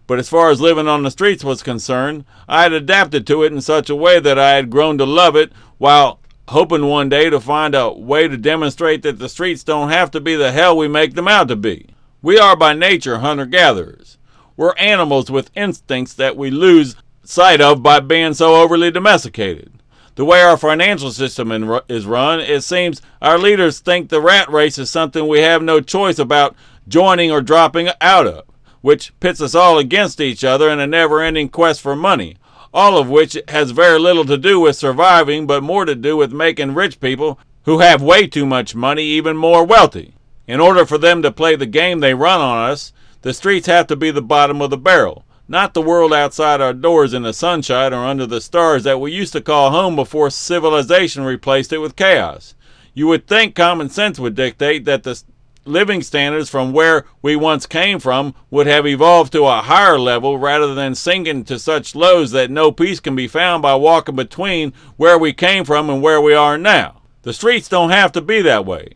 But as far as living on the streets was concerned, I had adapted to it in such a way that I had grown to love it, while hoping one day to find a way to demonstrate that the streets don't have to be the hell we make them out to be. We are by nature hunter-gatherers. We're animals with instincts that we lose sight of by being so overly domesticated. The way our financial system is run, it seems our leaders think the rat race is something we have no choice about joining or dropping out of, which pits us all against each other in a never-ending quest for money, all of which has very little to do with surviving, but more to do with making rich people who have way too much money even more wealthy. In order for them to play the game they run on us, the streets have to be the bottom of the barrel, not the world outside our doors in the sunshine or under the stars that we used to call home before civilization replaced it with chaos. You would think common sense would dictate that the living standards from where we once came from would have evolved to a higher level rather than sinking to such lows that no peace can be found by walking between where we came from and where we are now. The streets don't have to be that way.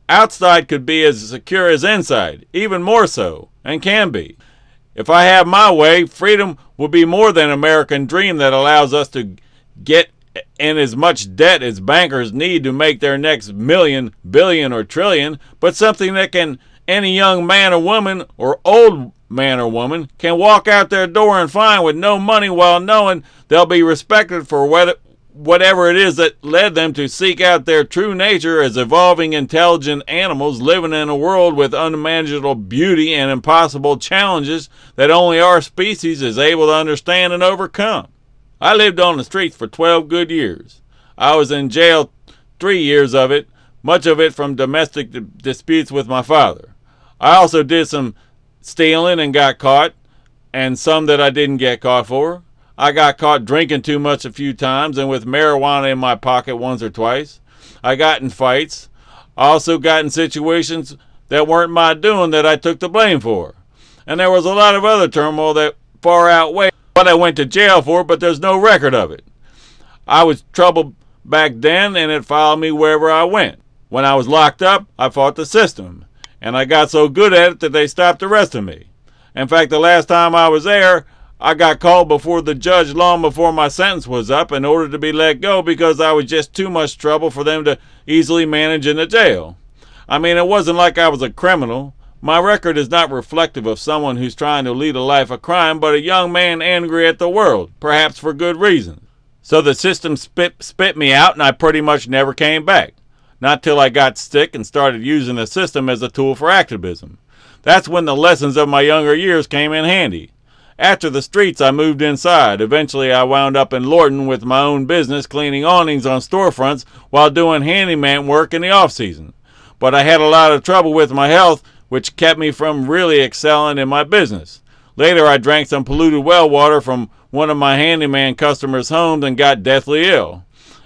Outside could be as secure as inside, even more so, and can be. If I have my way, freedom will be more than an American dream that allows us to get in as much debt as bankers need to make their next million, billion, or trillion, but something that any young man or woman or old man or woman can walk out their door and find with no money, while knowing they'll be respected for whatever it is that led them to seek out their true nature as evolving intelligent animals living in a world with unimaginable beauty and impossible challenges that only our species is able to understand and overcome. I lived on the streets for 12 good years. I was in jail 3 years of it, much of it from domestic disputes with my father. I also did some stealing and got caught, and some that I didn't get caught for. I got caught drinking too much a few times and with marijuana in my pocket once or twice. I got in fights. I also got in situations that weren't my doing that I took the blame for. And there was a lot of other turmoil that far outweighed what I went to jail for, but there's no record of it. I was troubled back then, and it followed me wherever I went. When I was locked up, I fought the system, and I got so good at it that they stopped arresting me. In fact, the last time I was there, I got called before the judge long before my sentence was up in order to be let go because I was just too much trouble for them to easily manage in the jail. I mean, it wasn't like I was a criminal. My record is not reflective of someone who's trying to lead a life of crime, but a young man angry at the world, perhaps for good reason. So the system spit me out, and I pretty much never came back. Not till I got sick and started using the system as a tool for activism. That's when the lessons of my younger years came in handy. After the streets, I moved inside. Eventually, I wound up in Lorton with my own business, cleaning awnings on storefronts while doing handyman work in the off-season. But I had a lot of trouble with my health, which kept me from really excelling in my business. Later, I drank some polluted well water from one of my handyman customers' homes and got deathly ill.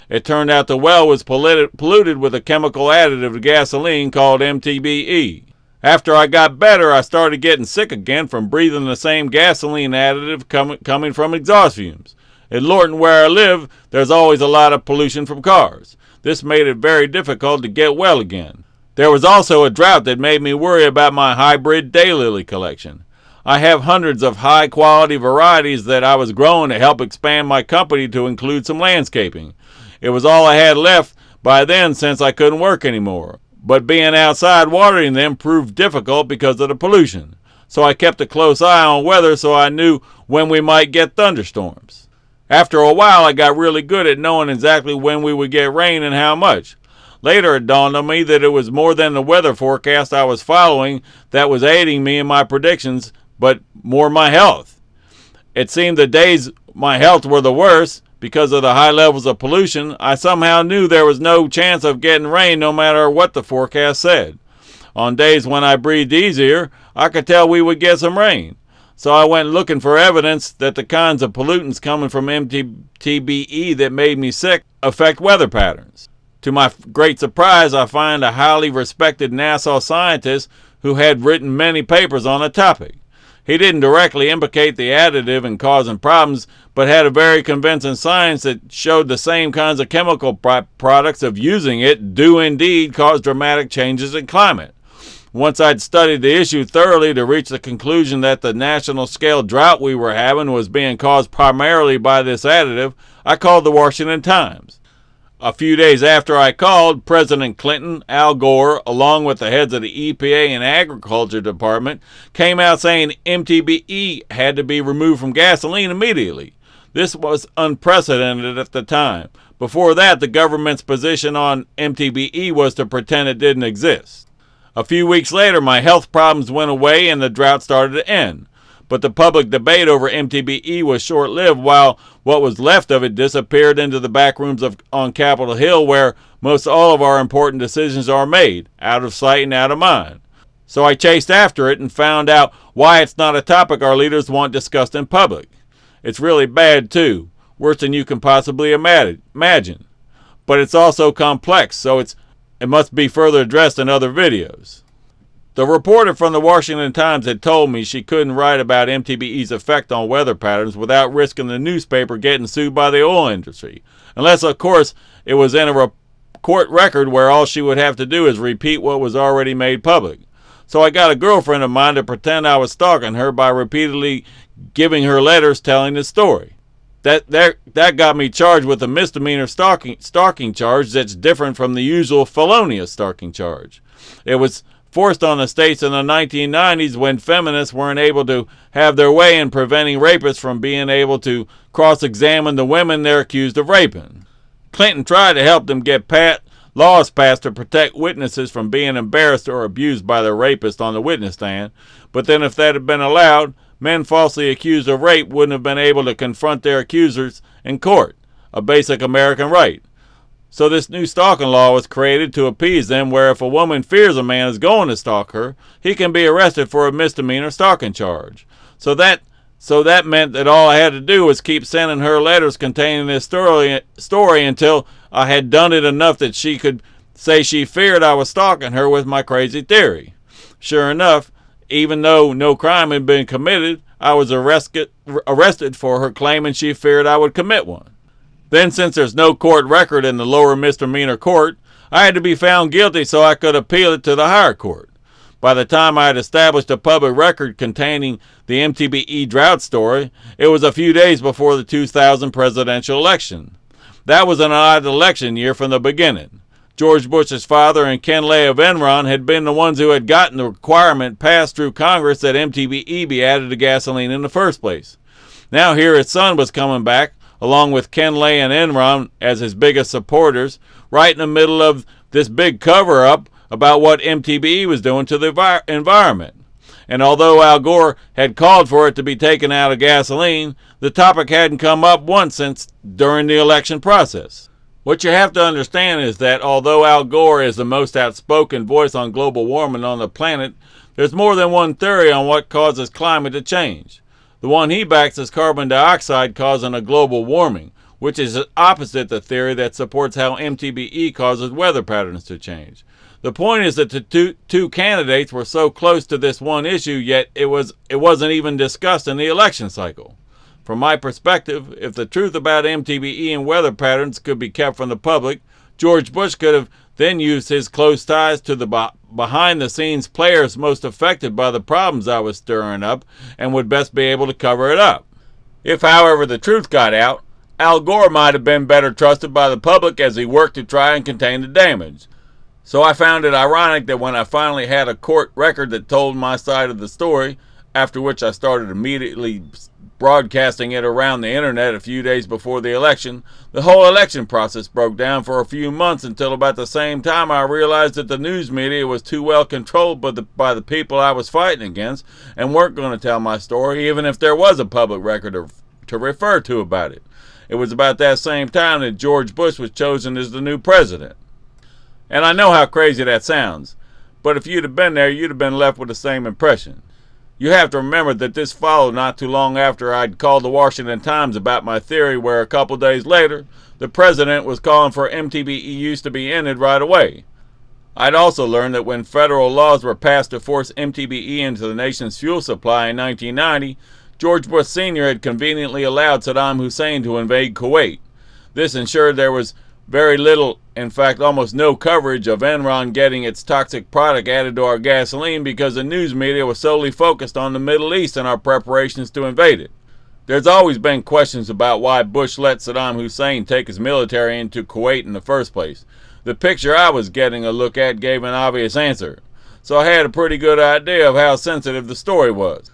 It turned out the well was polluted with a chemical additive to gasoline called MTBE. After I got better, I started getting sick again from breathing the same gasoline additive coming from exhaust fumes. In Lorton, where I live, there's always a lot of pollution from cars. This made it very difficult to get well again. There was also a drought that made me worry about my hybrid daylily collection. I have hundreds of high-quality varieties that I was growing to help expand my company to include some landscaping. It was all I had left by then since I couldn't work anymore. But being outside watering them proved difficult because of the pollution. So I kept a close eye on weather so I knew when we might get thunderstorms. After a while, I got really good at knowing exactly when we would get rain and how much. Later, it dawned on me that it was more than the weather forecast I was following that was aiding me in my predictions, but more my health. It seemed the days my health were the worst, because of the high levels of pollution, I somehow knew there was no chance of getting rain no matter what the forecast said. On days when I breathed easier, I could tell we would get some rain. So I went looking for evidence that the kinds of pollutants coming from MTBE that made me sick affect weather patterns. To my great surprise, I find a highly respected NASA scientist who had written many papers on the topic. He didn't directly implicate the additive in causing problems, but had a very convincing science that showed the same kinds of chemical products of using it do indeed cause dramatic changes in climate. Once I'd studied the issue thoroughly to reach the conclusion that the national scale drought we were having was being caused primarily by this additive, I called the Washington Times. A few days after I called, President Clinton, Al Gore, along with the heads of the EPA and Agriculture Department, came out saying MTBE had to be removed from gasoline immediately. This was unprecedented at the time. Before that, the government's position on MTBE was to pretend it didn't exist. A few weeks later, my health problems went away and the drought started to end. But the public debate over MTBE was short-lived, while what was left of it disappeared into the back rooms on Capitol Hill, where most all of our important decisions are made, out of sight and out of mind. So I chased after it and found out why it's not a topic our leaders want discussed in public. It's really bad, too, worse than you can possibly imagine. But it's also complex, so it must be further addressed in other videos. The reporter from the Washington Times had told me she couldn't write about MTBE's effect on weather patterns without risking the newspaper getting sued by the oil industry. Unless, of course, it was in a court record where all she would have to do is repeat what was already made public. So I got a girlfriend of mine to pretend I was stalking her by repeatedly giving her letters telling the story. That got me charged with a misdemeanor stalking charge that's different from the usual felonious stalking charge. It was forced on the states in the 1990s when feminists weren't able to have their way in preventing rapists from being able to cross-examine the women they're accused of raping. Clinton tried to help them get laws passed to protect witnesses from being embarrassed or abused by their rapist on the witness stand, but then if that had been allowed, men falsely accused of rape wouldn't have been able to confront their accusers in court, a basic American right. So this new stalking law was created to appease them, where if a woman fears a man is going to stalk her, he can be arrested for a misdemeanor stalking charge. So that meant that all I had to do was keep sending her letters containing this story until I had done it enough that she could say she feared I was stalking her with my crazy theory. Sure enough, even though no crime had been committed, I was arrested for her claiming she feared I would commit one. Then, since there's no court record in the lower misdemeanor court, I had to be found guilty so I could appeal it to the higher court. By the time I had established a public record containing the MTBE drought story, it was a few days before the 2000 presidential election. That was an odd election year from the beginning. George Bush's father and Ken Lay of Enron had been the ones who had gotten the requirement passed through Congress that MTBE be added to gasoline in the first place. Now here his son was coming back, along with Ken Lay and Enron as his biggest supporters, right in the middle of this big cover-up about what MTBE was doing to the environment. And although Al Gore had called for it to be taken out of gasoline, the topic hadn't come up once since during the election process. What you have to understand is that although Al Gore is the most outspoken voice on global warming on the planet, there's more than one theory on what causes climate to change. The one he backs is carbon dioxide causing a global warming, which is opposite the theory that supports how MTBE causes weather patterns to change. The point is that the two candidates were so close to this one issue, yet it wasn't even discussed in the election cycle. From my perspective, if the truth about MTBE and weather patterns could be kept from the public, George Bush could have then used his close ties to the behind-the-scenes players most affected by the problems I was stirring up and would best be able to cover it up. If, however, the truth got out, Al Gore might have been better trusted by the public as he worked to try and contain the damage. So I found it ironic that when I finally had a court record that told my side of the story, after which I started immediately broadcasting it around the internet a few days before the election, the whole election process broke down for a few months until about the same time I realized that the news media was too well controlled by the people I was fighting against and weren't going to tell my story even if there was a public record to refer to about it. It was about that same time that George Bush was chosen as the new president. And I know how crazy that sounds, but if you'd have been there, you'd have been left with the same impression. You have to remember that this followed not too long after I'd called the Washington Times about my theory, where a couple days later, the president was calling for MTBE use to be ended right away. I'd also learned that when federal laws were passed to force MTBE into the nation's fuel supply in 1990, George Bush Sr. had conveniently allowed Saddam Hussein to invade Kuwait. This ensured there was very little, in fact almost no coverage of Enron getting its toxic product added to our gasoline because the news media was solely focused on the Middle East and our preparations to invade it. There's always been questions about why Bush let Saddam Hussein take his military into Kuwait in the first place. The picture I was getting a look at gave an obvious answer, so I had a pretty good idea of how sensitive the story was.